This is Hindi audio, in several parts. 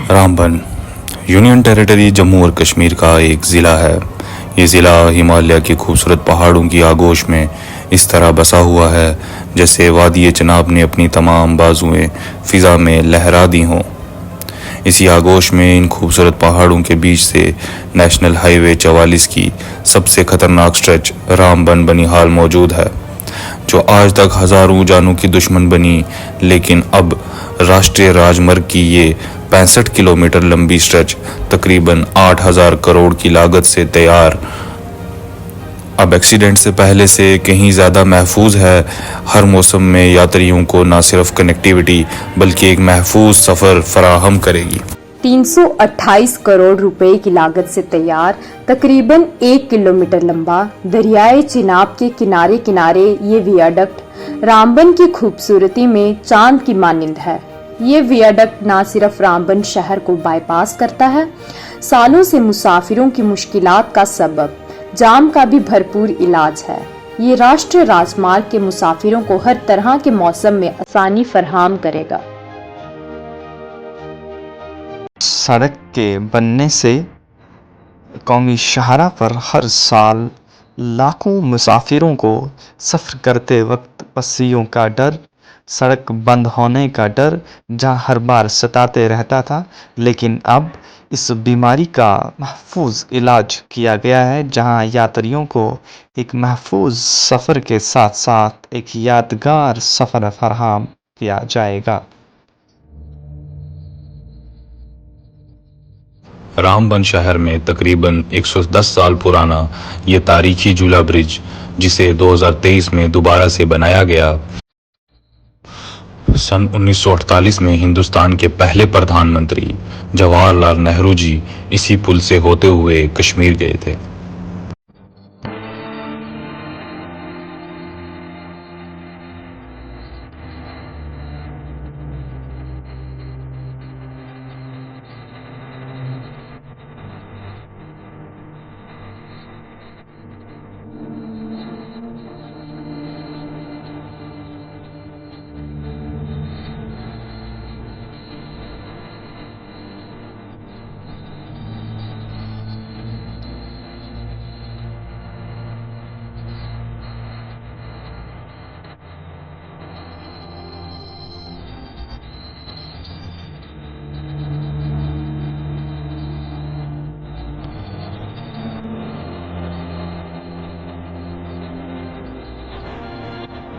रामबन यूनियन टेरिटरी जम्मू और कश्मीर का एक ज़िला है। ये ज़िला हिमालय के खूबसूरत पहाड़ों की आगोश में इस तरह बसा हुआ है जैसे वादी चनाब ने अपनी तमाम बाजुएं फ़िज़ा में लहरा दी हों। इसी आगोश में इन खूबसूरत पहाड़ों के बीच से नेशनल हाईवे 44 की सबसे ख़तरनाक स्ट्रेच रामबन बनिहाल मौजूद है, जो आज तक हज़ारों जानों की दुश्मन बनी। लेकिन अब राष्ट्रीय राजमार्ग की ये 65 किलोमीटर लंबी स्ट्रेच तकरीबन 8,000 करोड़ की लागत से तैयार अब एक्सीडेंट से पहले से कहीं ज़्यादा महफूज है। हर मौसम में यात्रियों को न सिर्फ कनेक्टिविटी बल्कि एक महफूज सफ़र फराहम करेगी। 328 करोड़ रुपए की लागत से तैयार तकरीबन 1 किलोमीटर लंबा दरियाए चिनाब के किनारे किनारे ये वियाडक्ट रामबन की खूबसूरती में चांद की मानिंद है। ये वियाडक्ट न सिर्फ रामबन शहर को बाईपास करता है, सालों से मुसाफिरों की मुश्किलात का सबब जाम का भी भरपूर इलाज है। ये राष्ट्रीय राजमार्ग के मुसाफिरों को हर तरह के मौसम में आसानी फराहम करेगा। सड़क के बनने से कौमी शाहराह पर हर साल लाखों मुसाफिरों को सफ़र करते वक्त पस्सियों का डर, सड़क बंद होने का डर जहां हर बार सताते रहता था, लेकिन अब इस बीमारी का महफूज इलाज किया गया है, जहां यात्रियों को एक महफूज सफ़र के साथ साथ एक यादगार सफ़र फराहम किया जाएगा। रामबन शहर में तकरीबन 110 साल पुराना ये तारीखी झूला ब्रिज, जिसे 2023 में दोबारा से बनाया गया, सन 1948 में हिंदुस्तान के पहले प्रधानमंत्री जवाहरलाल नेहरू जी इसी पुल से होते हुए कश्मीर गए थे।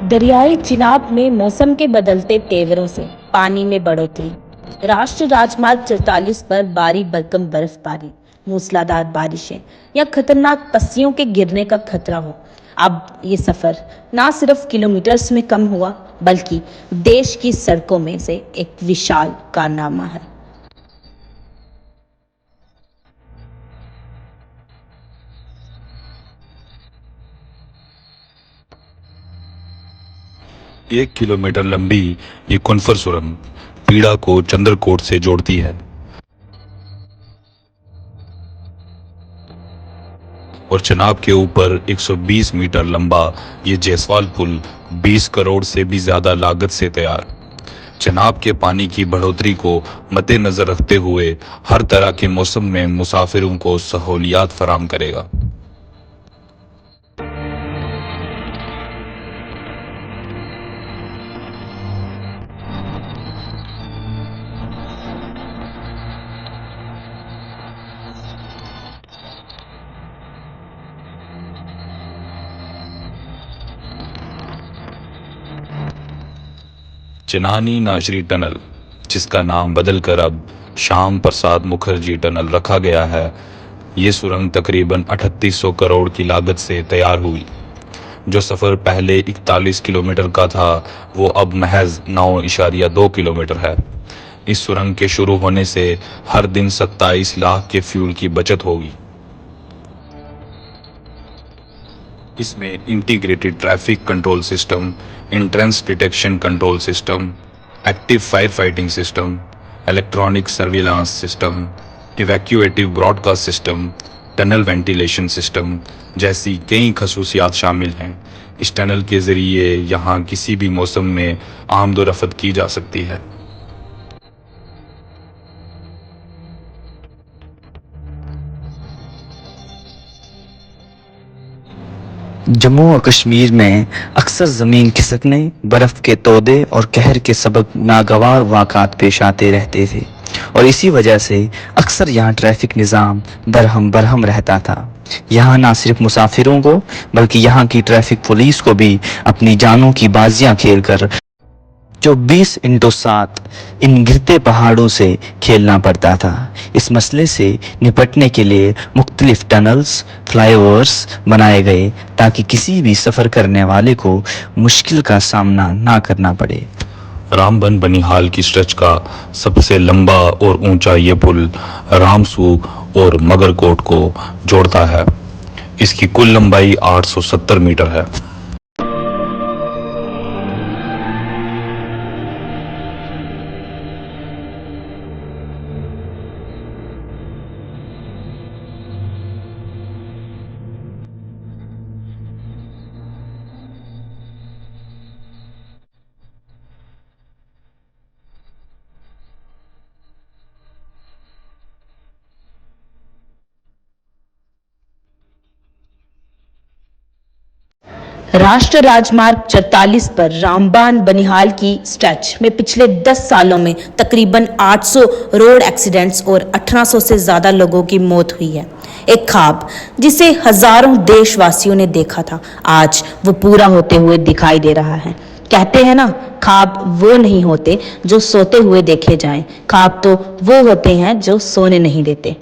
दरियाई चिनाब में मौसम के बदलते तेवरों से पानी में बढ़ोतरी, राष्ट्रीय राजमार्ग 44 पर भारी भरकम बर्फबारी, मूसलाधार बारिशें या खतरनाक पस्सियों के गिरने का खतरा हो। अब ये सफ़र ना सिर्फ किलोमीटर्स में कम हुआ, बल्कि देश की सड़कों में से एक विशाल कारनामा है। एक किलोमीटर लंबी ये कुनफर सुरंग पीड़ा को चंद्रकोट से जोड़ती है और चनाब के ऊपर 120 मीटर लंबा ये जयसवाल पुल 20 करोड़ से भी ज्यादा लागत से तैयार चनाब के पानी की बढ़ोतरी को मद्देनजर रखते हुए हर तरह के मौसम में मुसाफिरों को सहूलियात फराहम करेगा। चिन्हानी नाशरी टनल, जिसका नाम बदलकर अब श्याम प्रसाद मुखर्जी टनल रखा गया है, ये सुरंग तकरीबन 3800 करोड़ की लागत से तैयार हुई। जो सफ़र पहले 41 किलोमीटर का था, वो अब महज 9.2 किलोमीटर है। इस सुरंग के शुरू होने से हर दिन 27 लाख के फ्यूल की बचत होगी। इसमें integrated traffic control system, entrance detection control system, active fire fighting system, electronic surveillance system, evacuative broadcast system, tunnel ventilation system जैसी कई खसूसियात शामिल हैं। इस टनल के ज़रिए यहाँ किसी भी मौसम में आमदोरफ़्त की जा सकती है। जम्मू और कश्मीर में अक्सर ज़मीन खिसकने, बर्फ़ के तोदे और कहर के सबक नागवार वाक़ात पेश आते रहते थे और इसी वजह से अक्सर यहाँ ट्रैफिक निज़ाम दरहम बरहम रहता था। यहाँ ना सिर्फ मुसाफिरों को बल्कि यहाँ की ट्रैफिक पुलिस को भी अपनी जानों की बाजियाँ खेलकर 24/7 इन गिरते पहाड़ों से खेलना पड़ता था। इस मसले से निपटने के लिए मुख्तलिफ टनल्स, फ्लाईओवर्स बनाए गए ताकि किसी भी सफ़र करने वाले को मुश्किल का सामना ना करना पड़े। रामबन बनिहाल की स्ट्रेच का सबसे लंबा और ऊंचा ये पुल रामसू और मगरकोट को जोड़ता है। इसकी कुल लंबाई 870 मीटर है। राष्ट्रीय राजमार्ग 44 पर रामबान बनिहाल की स्ट्रेच में पिछले 10 सालों में तकरीबन 800 रोड एक्सीडेंट्स और 1800 से ज़्यादा लोगों की मौत हुई है। एक ख्वाब जिसे हजारों देशवासियों ने देखा था, आज वो पूरा होते हुए दिखाई दे रहा है। कहते हैं ना, ख्वाब वो नहीं होते जो सोते हुए देखे जाएं, ख्वाब तो वो होते हैं जो सोने नहीं देते।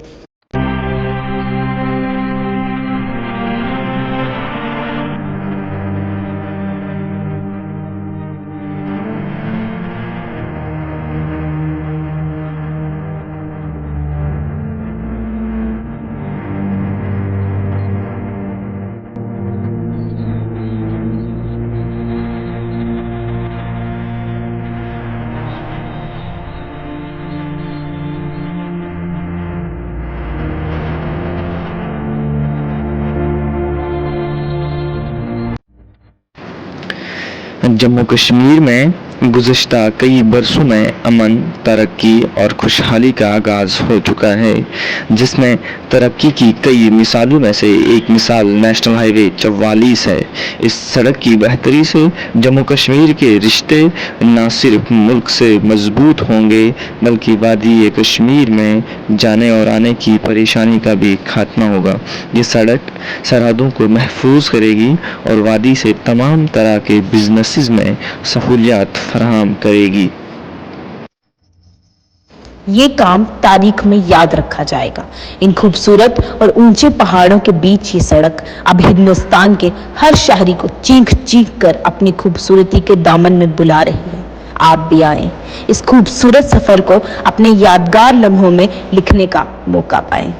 जम्मू कश्मीर में गुज़श्ता कई बरसों में अमन, तरक्की और खुशहाली का आगाज़ हो चुका है, जिसमें तरक्की की कई मिसालों में से एक मिसाल नेशनल हाईवे 44 है। इस सड़क की बेहतरी से जम्मू कश्मीर के रिश्ते न सिर्फ मुल्क से मजबूत होंगे बल्कि वादी कश्मीर में जाने और आने की परेशानी का भी खात्मा होगा। ये सड़क सरहदों को महफूज करेगी और वादी से तमाम तरह के बिजनेसेस में सहूलियात फराहम करेगी। ये काम तारीख में याद रखा जाएगा। इन खूबसूरत और ऊंचे पहाड़ों के बीच ये सड़क अब हिंदुस्तान के हर शहरी को चीख चीख कर अपनी खूबसूरती के दामन में बुला रही है। आप भी आएं, इस खूबसूरत सफर को अपने यादगार लम्हों में लिखने का मौका पाएं।